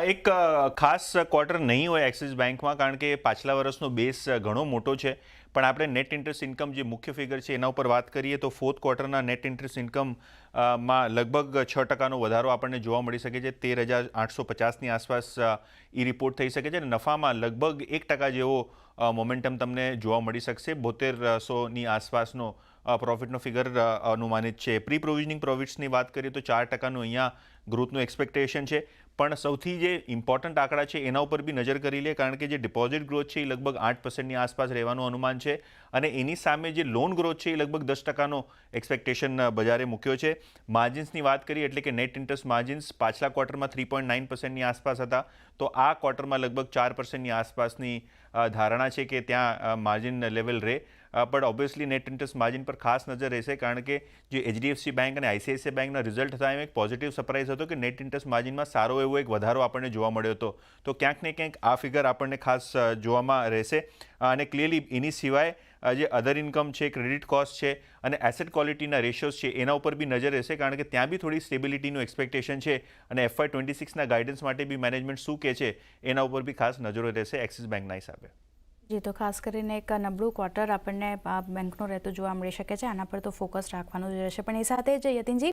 એક ખાસ ક્વાર્ટર નહીં હોય એક્સિસ બેંકમાં, કારણ કે પાછલા વર્ષનો બેઝ ઘણો મોટો છે. પણ આપણે નેટ ઇન્ટરેસ્ટ ઇન્કમ જે મુખ્ય ફિગર છે એના ઉપર વાત કરીએ તો ફોર્થ ક્વાર્ટરના નેટ ઇન્ટરેસ્ટ ઇન્કમ માં લગભગ 6% વધારો આપણને જોવા મળી શકે છે. 13,850ની આસપાસ એ રિપોર્ટ થઈ શકે છે અને નફામાં લગભગ 1% જેવો મોમેન્ટમ તમને જોવા મળી શકશે. 7200ની આસપાસનો પ્રોફિટનો ફિગર અનુમાનિત છે. પ્રી પ્રોવિઝનિંગ પ્રોફિટ્સની વાત કરીએ તો 4%નું અહીંયા ગ્રોથનું એક્સપેક્ટેશન છે. પણ સૌથી જે ઇમ્પોર્ટન્ટ આંકડા છે એના ઉપર બી નજર કરી લે, કારણ કે જે ડિપોઝિટ ગ્રોથ છે એ લગભગ 8%ની આસપાસ રહેવાનું અનુમાન છે અને એની સામે જે લોન ગ્રોથ છે એ લગભગ 10%નો એક્સપેક્ટેશન બજારે મૂક્યો છે. માર્જિન્સની વાત કરીએ એટલે કે નેટ ઇન્ટરેસ્ટ માર્જિન્સ પાછલા ક્વાર્ટરમાં 3.9%ની આસપાસ હતા, તો આ ક્વાર્ટરમાં લગભગ 4%ની આસપાસની ધારણા છે કે ત્યાં માર્જિન લેવલ રહે. પણ ઓબ્વિયસલી નેટ ઇન્ટરેસ્ટ માર્જિન પર ખાસ નજર રહેશે, કારણ કે જે એચડીએફસી બેંક અને આઈસીઆઈસીઆઈ બેંકના રિઝલ્ટ હતા એમાં એક પોઝિટિવ સરપ્રાઇઝ હતો કે નેટ ઇન્ટરેસ્ટ માર્જિનમાં સારો એવો એક વધારો આપણને જોવા મળ્યો હતો. તો ક્યાંક ને ક્યાંક આ ફિગર આપણને ખાસ જોવામાં રહેશે. અને ક્લિયરલી એની સિવાય જે અધર ઇન્કમ છે, ક્રેડિટ કોસ્ટ છે અને એસેટ ક્વોલિટીના રેશિયોઝ છે એના ઉપર બી નજર રહેશે, કારણ કે ત્યાં બી થોડી સ્ટેબિલિટીનું એક્સપેક્ટેશન છે અને FY26ના ગાઈડન્સ માટે બી મેનેજમેન્ટ શું કહે છે એના ઉપર બી ખાસ નજરો રહેશે એક્સિસ બેંકના હિસાબે. જી, તો ખાસ કરીને એક નબળું ક્વાર્ટર આપણને બેંકનો રહેતો જોવા મળી શકે છે. આના પર તો ફોકસ રાખવાનું જ રહેશે. પણ એ સાથે જ યતિનજી